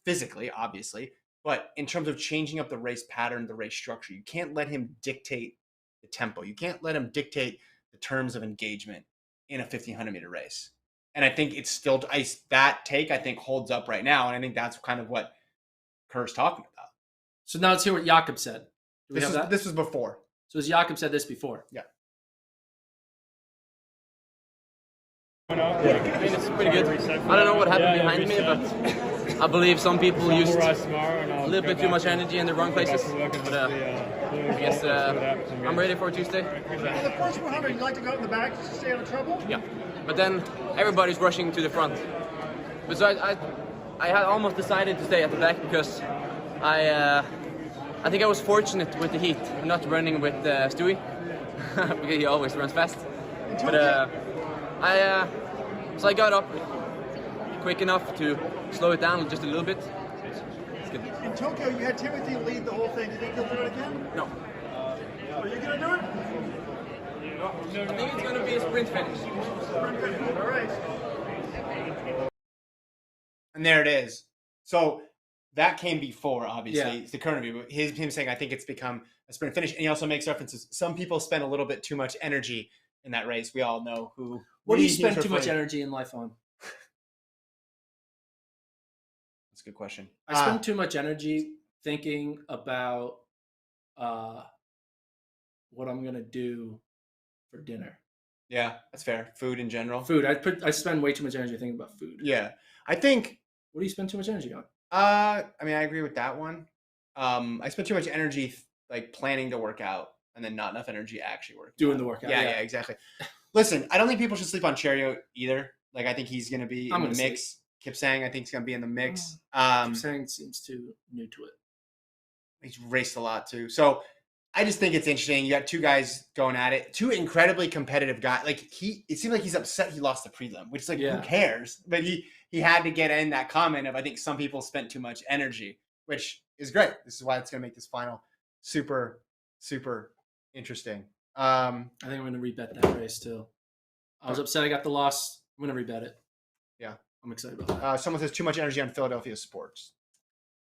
physically, obviously, but in terms of changing up the race pattern, the race structure. You can't let him dictate the tempo. You can't let him dictate the terms of engagement in a 1500 meter race. And I think it's still that take I think holds up right now, and I think that's kind of what Kerr's talking about. So now let's hear what Jakob said. Do we have that? This was before. So as Jakob said this before. Yeah. I mean, it's pretty good. I don't know what happened behind me, but I believe some people used a little bit too much energy in the wrong places. But I guess I'm ready for Tuesday. In the first 100, you like to go in the back just to stay out of trouble? Yeah. But then everybody's rushing to the front. But so I had almost decided to stay at the back because I think I was fortunate with the heat, not running with Stewie, because he always runs fast. But so I got up quick enough to slow it down just a little bit. It's good. In Tokyo, you had Timothy lead the whole thing. Do you think you'll do it again? No. Are you going to do it? I think it's going to be a sprint finish. All right. And there it is. So that came before, obviously. Yeah. It's the current review. Him saying, I think it's become a sprint finish. And he also makes references. Some people spend a little bit too much energy in that race. We all know who. What do you spend too much energy in life on? That's a good question. I spend too much energy thinking about what I'm going to do for dinner. Yeah, that's fair. Food in general. Food. I spend way too much energy thinking about food. Yeah. I think. What do you spend too much energy on? I mean, I agree with that one. I spend too much energy like planning to work out and then not enough energy actually working. Doing the workout. Yeah, exactly. Listen, I don't think people should sleep on Cherio either. Like, I think he's going to be in the mix. Kip Sang, I think he's going to be in the mix. Kip Sang seems too new to it. He's raced a lot too. So I just think it's interesting. You got two guys going at it. Two incredibly competitive guys. Like it seemed like he's upset he lost the prelim, which is like, who cares? But he had to get in that comment of, I think some people spent too much energy, which is great. This is why it's going to make this final super, super interesting. I think I'm going to rebet that race too. I was upset I got the loss. I'm going to rebet it. Yeah. I'm excited about that. Someone says too much energy on Philadelphia sports.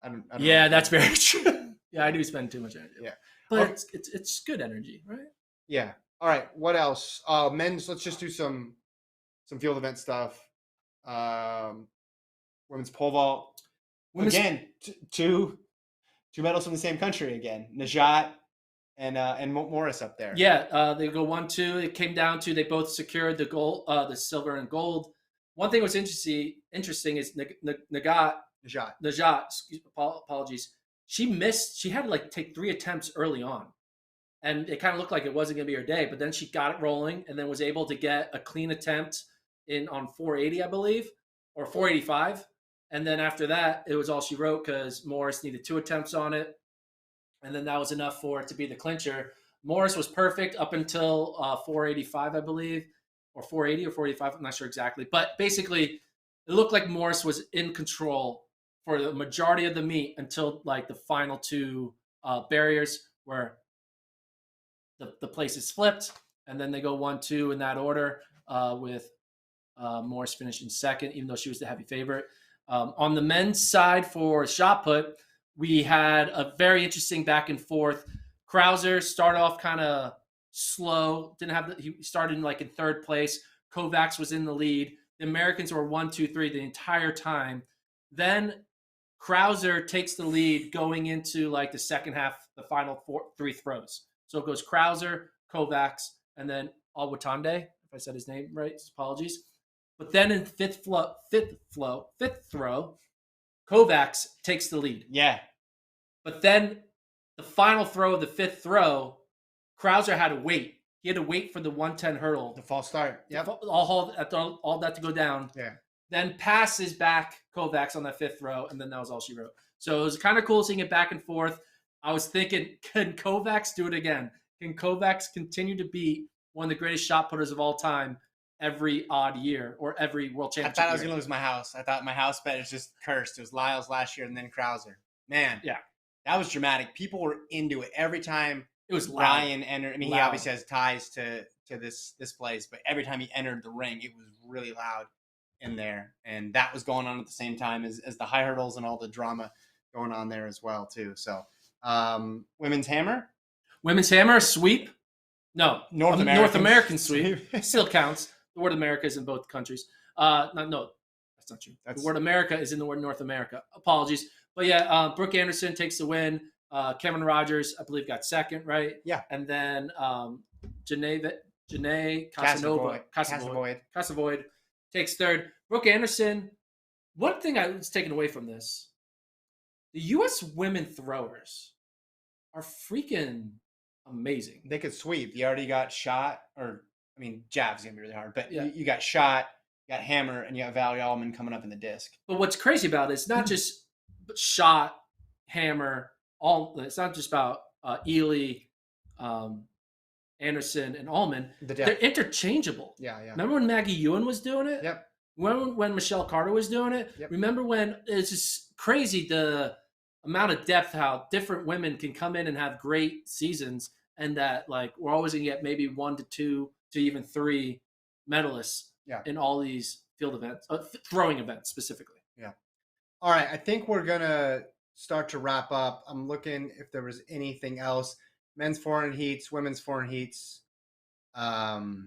I don't yeah, know. that's very true. Yeah, I do spend too much energy. Yeah. But it's good energy, right? Yeah. All right. What else? Men's, let's just do some field event stuff. Women's pole vault. Again, two medals from the same country again. Najat and Morris up there. Yeah, they go 1-2. It came down to they both secured the gold, the silver and gold. One thing was interesting is Najat. Apologies. She missed. She had to like take 3 attempts early on, and it kind of looked like it wasn't going to be her day. But then she got it rolling, and then was able to get a clean attempt on 480, I believe, or 485. And then after that, it was all she wrote because Morris needed 2 attempts on it. And then that was enough for it to be the clincher. Morris was perfect up until 485, I believe, or 480 or 485. I'm not sure exactly. But basically, it looked like Morris was in control for the majority of the meet until like the final 2 barriers where the places flipped. And then they go 1-2 in that order with Morris finishing second, even though she was the heavy favorite. On the men's side for shot put, we had a very interesting back and forth. Krauser started off kind of slow. He started in like in 3rd place. Kovacs was in the lead. The Americans were 1, 2, 3 the entire time. Then Krauser takes the lead going into like the second half, the final 3 throws. So it goes Krauser, Kovacs, and then Alwatande, if I said his name right, apologies. But then in fifth throw, Kovacs takes the lead. Yeah. But then the final throw of the 5th throw, Krauser had to wait. He had to wait for the 110 hurdle. The false start. Yep. All that to go down. Yeah. Then passes back Kovacs on that 5th throw, and then that was all she wrote. So it was kind of cool seeing it back and forth. I was thinking, can Kovacs do it again? Can Kovacs continue to be one of the greatest shot putters of all time every odd year or every world I championship. thought I was year. going to lose my house. I thought my house bet is just cursed. It was Lyles last year and then Krauser. Man, Yeah. that was dramatic. People were into it every time. It was loud. Ryan entered. I mean, he Loud. obviously has ties to this place, but every time he entered the ring, it was really loud in there, and that was going on at the same time as the high hurdles and all the drama going on there as well too. So, women's hammer, Women's hammer sweep. No, North North American American sweep still counts. The word America is in both countries. No, that's not true. The word America is in the word North America. Apologies, but yeah, Brooke Anderson takes the win. Kevin Rogers, I believe, got second, right? Yeah. And then Janae Casavoid takes third. Brooke Anderson. One thing I was taken away from this: the U.S. women throwers are freaking amazing. They could sweep. You already got shot, or I mean, jab's gonna be really hard, but Yeah. you got shot, you got hammer, and you got Valerie Allman coming up in the disc. But what's crazy about it, it's not just shot, hammer, all. It's not just about Ely, Anderson, and Allman. They're interchangeable. Yeah. Remember when Maggie Ewan was doing it? Yep. When Michelle Carter was doing it? Yep. Remember when it's just crazy the amount of depth, how different women can come in and have great seasons, and that like we're always gonna get maybe 1 to 2 to even 3 medalists in all these field events, throwing events specifically. Yeah. All right. I think we're gonna start to wrap up. I'm looking if there was anything else. Men's 400 heats, women's 400 heats. There's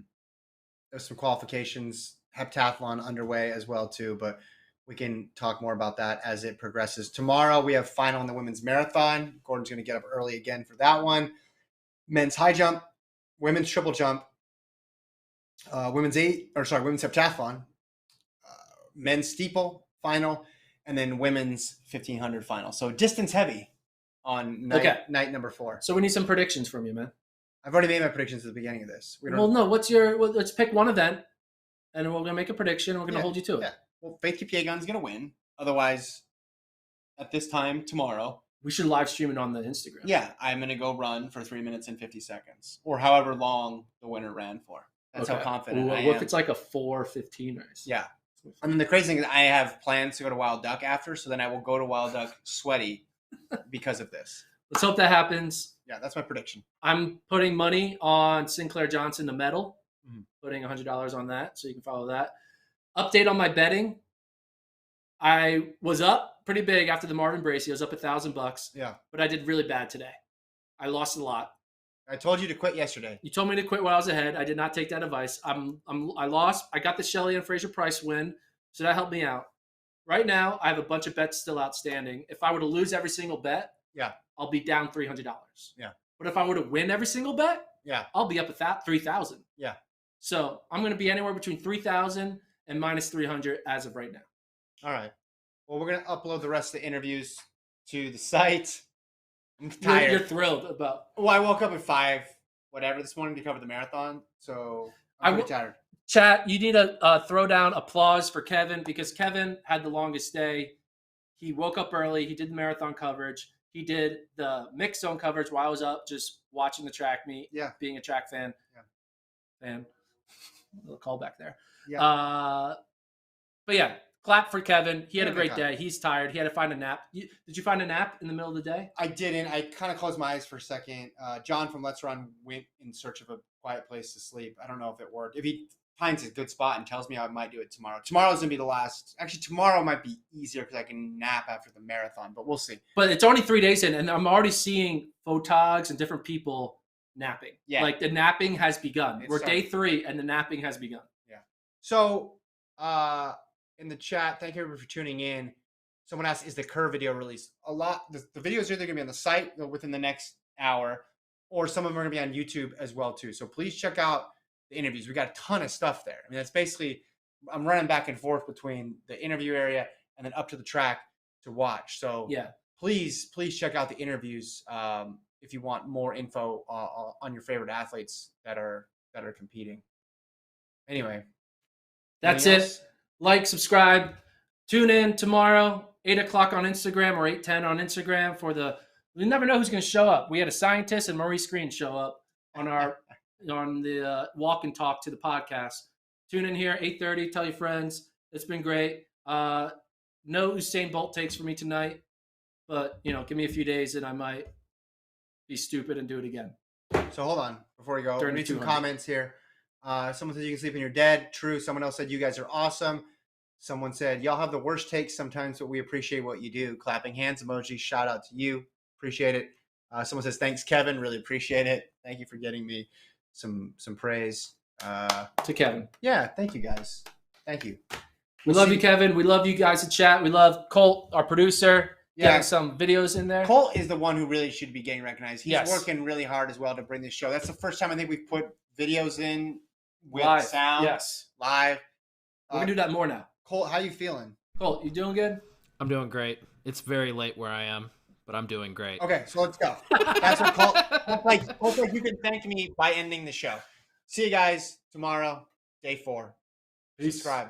some qualifications, heptathlon underway as well too, but we can talk more about that as it progresses. Tomorrow we have final in the women's marathon. Gordon's going to get up early again for that one. Men's high jump, women's triple jump, women's heptathlon, men's steeple final, and then women's 1500 final. So distance heavy on night number 4. So we need some predictions from you, man. I've already made my predictions at the beginning of this. Let's pick one event, and we're gonna make a prediction. We're gonna hold you to it. Yeah. Well, Faith Kipyegon's gonna win. Otherwise, at this time tomorrow, we should live stream it on the Instagram. Yeah, I'm gonna go run for 3 minutes and 50 seconds, or however long the winner ran for. That's how confident I am. What if it's like a 4:15 race? Yeah. I mean, the crazy thing is I have plans to go to Wild Duck after, so then I will go to Wild Duck sweaty because of this. Let's hope that happens. Yeah, that's my prediction. I'm putting money on Sinclair Johnson to medal. Putting $100 on that, so you can follow that. Update on my betting. I was up pretty big after the Marvin Bracey. I was up $1,000. Yeah. But I did really bad today. I lost a lot. I told you to quit yesterday. You told me to quit while I was ahead. I did not take that advice. I lost. I got the Shelley and Fraser Price win, so that helped me out. Right now, I have a bunch of bets still outstanding. If I were to lose every single bet, I'll be down $300. Yeah. But if I were to win every single bet, I'll be up at $3,000. Yeah. So I'm going to be anywhere between $3,000 and minus $300 as of right now. All right. Well, we're going to upload the rest of the interviews to the site. I'm tired. You're thrilled about. Well, I woke up at 5, whatever, this morning to cover the marathon. So I'm pretty tired. Chat, you need a throw down applause for Kevin because Kevin had the longest day. He woke up early. He did the marathon coverage. He did the mixed zone coverage while I was up just watching the track meet. Yeah. Being a track fan. Fan. A little callback there. Yeah. But yeah, clap for Kevin. He had a great day. He's tired. He had to find a nap. Did you find a nap in the middle of the day? I didn't. I kind of closed my eyes for a second. John from Let's Run went in search of a quiet place to sleep. I don't know if it worked. If he finds a good spot and tells me I might do it tomorrow. Tomorrow's going to be the last. Actually, tomorrow might be easier because I can nap after the marathon, but we'll see. But it's only 3 days in, and I'm already seeing photogs and different people napping. Yeah. Like the napping has begun. It's We're starting. day 3, and the napping has begun. Yeah. So, in the chat, thank you everybody for tuning in. Someone asked, is the Kerr video released? The videos are either going to be on the site within the next hour, or some of them are going to be on YouTube as well too. So please check out the interviews. We got a ton of stuff there. I mean, that's basically, I'm running back and forth between the interview area and then up to the track to watch. So please check out the interviews if you want more info on your favorite athletes that are competing. Anyway, that's it. Like, subscribe, tune in tomorrow, 8 o'clock on Instagram or 8:10 on Instagram for we never know who's going to show up. We had a scientist and Maurice Green show up on the walk and talk to the podcast. Tune in here 8:30. Tell your friends. It's been great. No Usain Bolt takes for me tonight, but give me a few days and I might be stupid and do it again. So hold on before we go. During Read the some 200. comments here. Someone said you can sleep when you're dead. True. Someone else said you guys are awesome. Someone said y'all have the worst takes sometimes, but we appreciate what you do. Clapping hands emoji. Shout out to you. Appreciate it. Someone says thanks, Kevin. Really appreciate it. Thank you for getting me some praise. To Kevin. Yeah. Thank you guys. Thank you. We love you, Kevin. We love you guys in chat. We love Colt, our producer. Yeah. Getting some videos in there. Colt is the one who really should be getting recognized. He's Yes. working really hard as well to bring this show. That's the first time I think we've put videos in with Live. sound. Yes. Live. We're going to do that more now. Colt, how you feeling? Colt, you doing good? I'm doing great. It's very late where I am, but I'm doing great. Okay, so let's go. That's what Colt like you can thank me by ending the show. See you guys tomorrow, day 4. Peace. Subscribe.